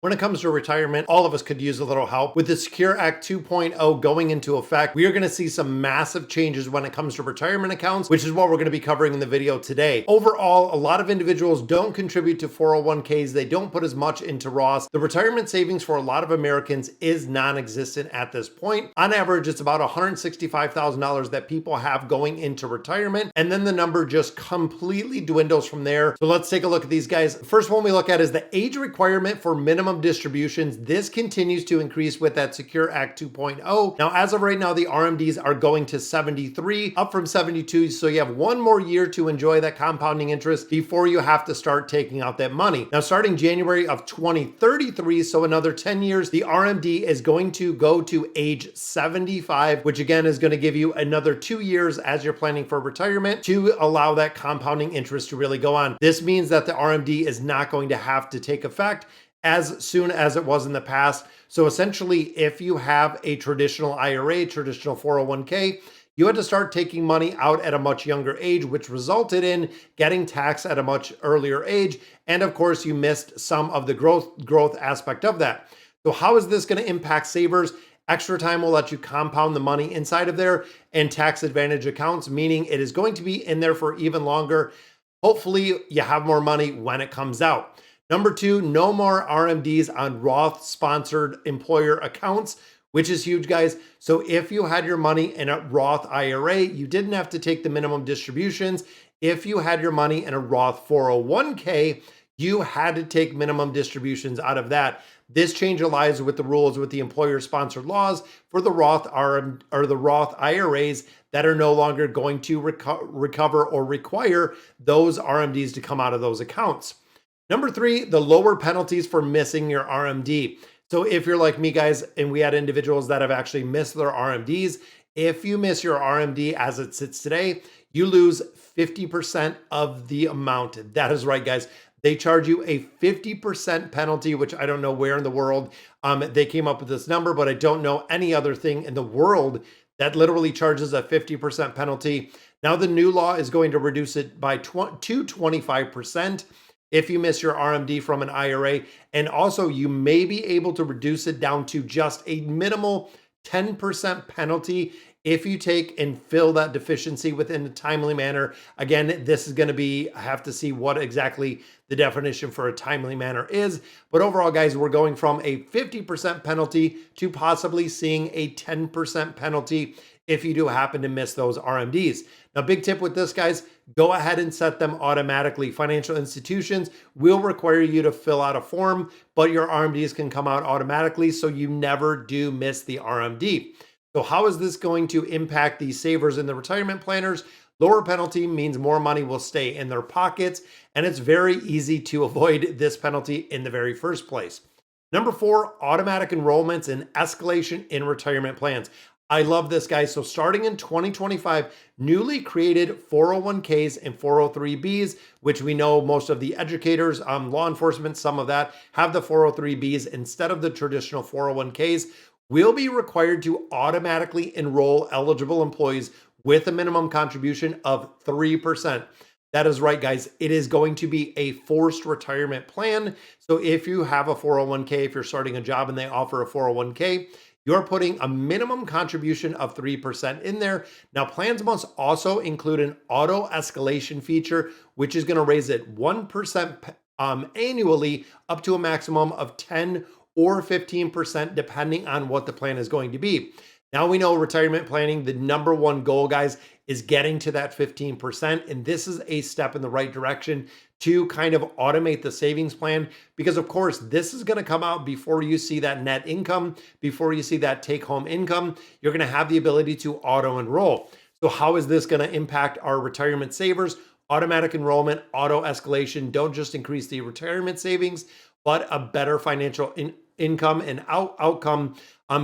When it comes to retirement, all of us could use a little help. With the Secure Act 2.0 going into effect, we are going to see some massive changes when it comes to retirement accounts, which is what we're going to be covering in the video today. Overall, a lot of individuals don't contribute to 401ks. They don't put as much into Roth. The retirement savings for a lot of Americans is non-existent at this point. On average, it's about $165,000 that people have going into retirement, and then the number just completely dwindles from there. So let's take a look at these guys. The first one we look at is the age requirement for minimum distributions. This continues to increase with that Secure Act 2.0. Now, as of right now, the RMDs are going to 73, up from 72. So you have one more year to enjoy that compounding interest before you have to start taking out that money. Now, starting January of 2033, so another 10 years, the RMD is going to go to age 75, which again is going to give you another 2 years as you're planning for retirement to allow that compounding interest to really go on. This means that the RMD is not going to have to take effect as soon as it was in the past. So essentially, if you have a traditional IRA, traditional 401k, you had to start taking money out at a much younger age, which resulted in getting taxed at a much earlier age. And of course, you missed some of the growth aspect of that. So how is this going to impact savers? Extra time will let you compound the money inside of there, and tax advantage accounts, meaning it is going to be in there for even longer. Hopefully you have more money when it comes out. Number two, no more RMDs on Roth sponsored employer accounts, which is huge, guys. So if you had your money in a Roth IRA, you didn't have to take the minimum distributions. If you had your money in a Roth 401k, you had to take minimum distributions out of that. This change aligns with the rules with the employer-sponsored laws for the Roth the Roth IRAs that are no longer going to recover or require those RMDs to come out of those accounts. Number three, the lower penalties for missing your RMD. So if you're like me, guys, and we had individuals that have actually missed their RMDs, if you miss your RMD as it sits today, you lose 50% of the amount. That is right, guys. They charge you a 50% penalty, which I don't know where in the world they came up with this number, but I don't know any other thing in the world that literally charges a 50% penalty. Now the new law is going to reduce it by to 25%. If you miss your RMD from an IRA, and also you may be able to reduce it down to just a minimal 10% penalty if you take and fill that deficiency within a timely manner. Again, this is going to be, I have to see what exactly the definition for a timely manner is. But overall, guys, we're going from a 50% penalty to possibly seeing a 10% penalty if you do happen to miss those RMDs. Now, big tip with this, guys, go ahead and set them automatically. Financial institutions will require you to fill out a form, but your RMDs can come out automatically, so you never do miss the RMD. So how is this going to impact the savers and the retirement planners? Lower penalty means more money will stay in their pockets, and it's very easy to avoid this penalty in the very first place. Number four, automatic enrollments and escalation in retirement plans. I love this, guys. So starting in 2025, newly created 401ks and 403bs, which we know most of the educators, law enforcement, some of that have the 403bs instead of the traditional 401ks, will be required to automatically enroll eligible employees with a minimum contribution of 3%. That is right, guys. It is going to be a forced retirement plan. So if you have a 401k, if you're starting a job and they offer a 401k, you're putting a minimum contribution of 3% in there. Now, plans must also include an auto escalation feature, which is going to raise it 1% annually up to a maximum of 10 or 15%, depending on what the plan is going to be. Now we know retirement planning, the number one goal, guys, is getting to that 15%. And this is a step in the right direction to kind of automate the savings plan, because of course, this is going to come out before you see that net income, before you see that take home income. You're going to have the ability to auto enroll. So how is this going to impact our retirement savers? Automatic enrollment, auto escalation, don't just increase the retirement savings, but a better financial income and outcome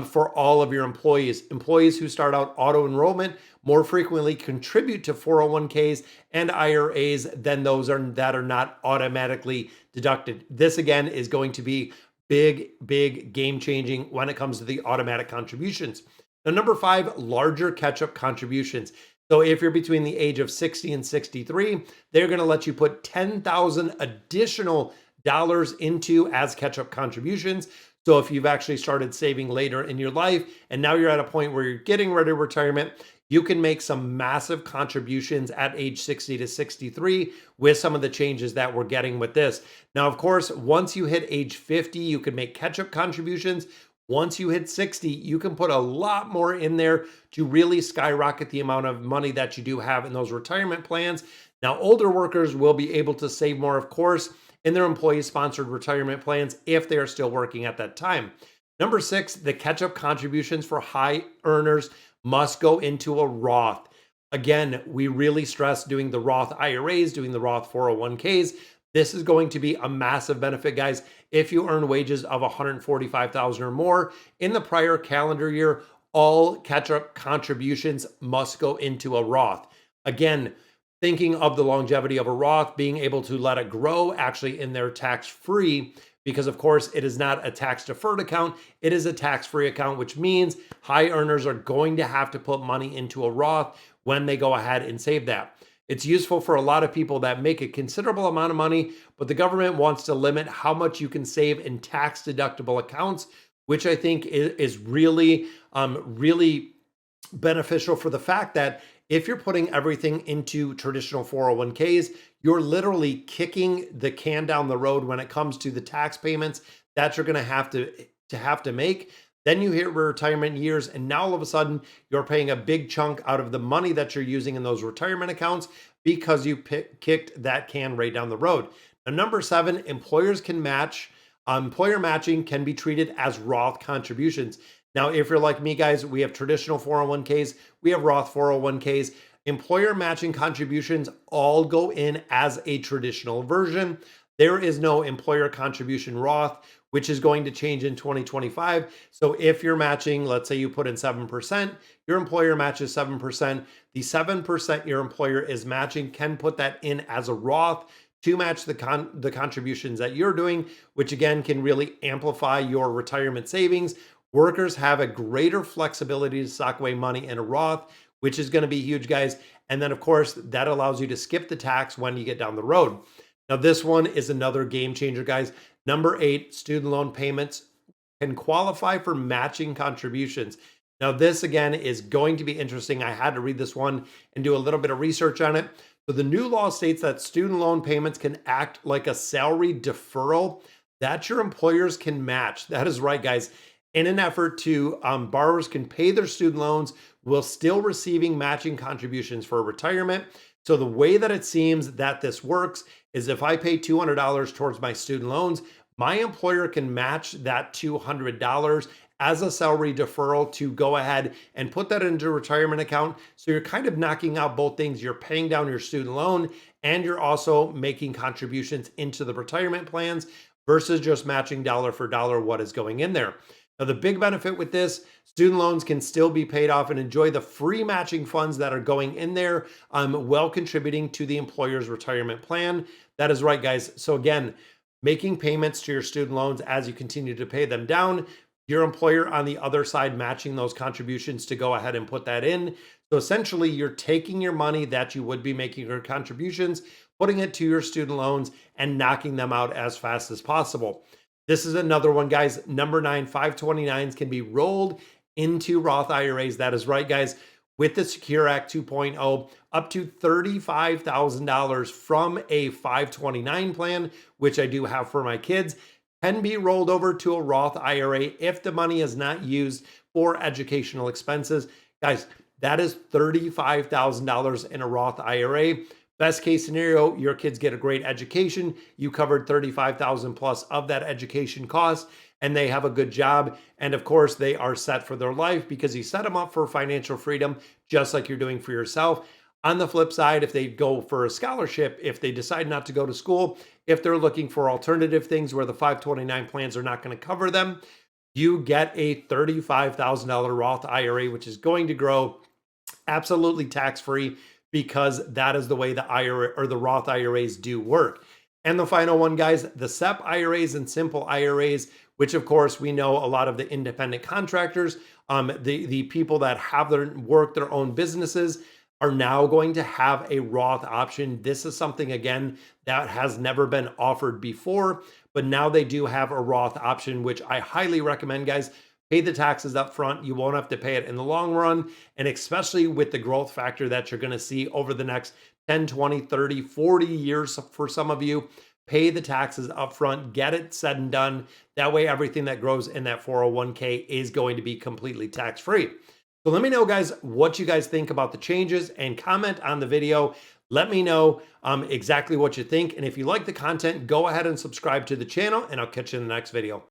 for all of your employees. Employees who start out auto enrollment more frequently contribute to 401ks and IRAs than those that are not automatically deducted. This again is going to be big game changing when it comes to the automatic contributions. Now, number five, larger catch-up contributions. So if you're between the age of 60 and 63, they're going to let you put 10,000 additional dollars into as catch-up contributions. So if you've actually started saving later in your life and now you're at a point where you're getting ready to retirement, you can make some massive contributions at age 60 to 63 with some of the changes that we're getting with this. Now, of course, once you hit age 50, you can make catch-up contributions. Once you hit 60, you can put a lot more in there to really skyrocket the amount of money that you do have in those retirement plans. Now, older workers will be able to save more, of course, in their employee-sponsored retirement plans if they are still working at that time. Number 6, the catch-up contributions for high earners must go into a Roth. Again, we really stress doing the Roth IRAs, doing the Roth 401ks. This is going to be a massive benefit, guys. If you earn wages of $145,000 or more in the prior calendar year, all catch-up contributions must go into a Roth. Again, thinking of the longevity of a Roth, being able to let it grow actually in their tax-free, because of course it is not a tax-deferred account, it is a tax-free account, which means high earners are going to have to put money into a Roth when they go ahead and save that. It's useful for a lot of people that make a considerable amount of money, but the government wants to limit how much you can save in tax-deductible accounts, which I think is really, really beneficial for the fact that if you're putting everything into traditional 401ks, you're literally kicking the can down the road when it comes to the tax payments that you're going to have to make. Then you hit retirement years, and now all of a sudden you're paying a big chunk out of the money that you're using in those retirement accounts because you kicked that can right down the road. Now, number 7, employers can match. Employer matching can be treated as Roth contributions. Now, if you're like me, guys, we have traditional 401ks, we have Roth 401ks. Employer matching contributions all go in as a traditional version. There is no employer contribution Roth, which is going to change in 2025. So if you're matching, let's say you put in 7%, your employer matches 7%. The 7% your employer is matching can put that in as a Roth to match the contributions that you're doing, which again can really amplify your retirement savings. Workers have a greater flexibility to sock away money in a Roth, which is going to be huge, guys. And then, of course, that allows you to skip the tax when you get down the road. Now, this one is another game changer, guys. Number 8, student loan payments can qualify for matching contributions. Now, this again is going to be interesting. I had to read this one and do a little bit of research on it. So the new law states that student loan payments can act like a salary deferral that your employers can match. That is right, guys. In an effort to borrowers can pay their student loans while still receiving matching contributions for retirement. So the way that it seems that this works is if I pay $200 towards my student loans, my employer can match that $200 as a salary deferral to go ahead and put that into a retirement account. So you're kind of knocking out both things. You're paying down your student loan and you're also making contributions into the retirement plans versus just matching dollar for dollar what is going in there. Now, the big benefit with this, student loans can still be paid off and enjoy the free matching funds that are going in there while contributing to the employer's retirement plan. That is right, guys. So again, making payments to your student loans as you continue to pay them down, your employer on the other side matching those contributions to go ahead and put that in. So essentially, you're taking your money that you would be making your contributions, putting it to your student loans and knocking them out as fast as possible. This is another one, guys. Number 9, 529s can be rolled into Roth IRAs. That is right, guys. With the Secure Act 2.0, up to $35,000 from a 529 plan, which I do have for my kids, can be rolled over to a Roth IRA if the money is not used for educational expenses. Guys, that is $35,000 in a Roth IRA. Best case scenario, your kids get a great education. You covered $35,000 plus of that education cost, and they have a good job. And of course, they are set for their life because you set them up for financial freedom, just like you're doing for yourself. On the flip side, if they go for a scholarship, if they decide not to go to school, if they're looking for alternative things where the 529 plans are not going to cover them, you get a $35,000 Roth IRA, which is going to grow absolutely tax-free, because that is the way the IRA or the Roth IRAs do work. And the final one, guys, the SEP IRAs and simple IRAs, which of course we know a lot of the independent contractors, the people that have their own businesses, are now going to have a Roth option. This is something, again, that has never been offered before, but now they do have a Roth option, which I highly recommend, guys. Pay the taxes up front. You won't have to pay it in the long run. And especially with the growth factor that you're going to see over the next 10, 20, 30, 40 years for some of you, pay the taxes up front, get it said and done. That way, everything that grows in that 401k is going to be completely tax-free. So let me know, guys, what you guys think about the changes and comment on the video. Let me know exactly what you think. And if you like the content, go ahead and subscribe to the channel, and I'll catch you in the next video.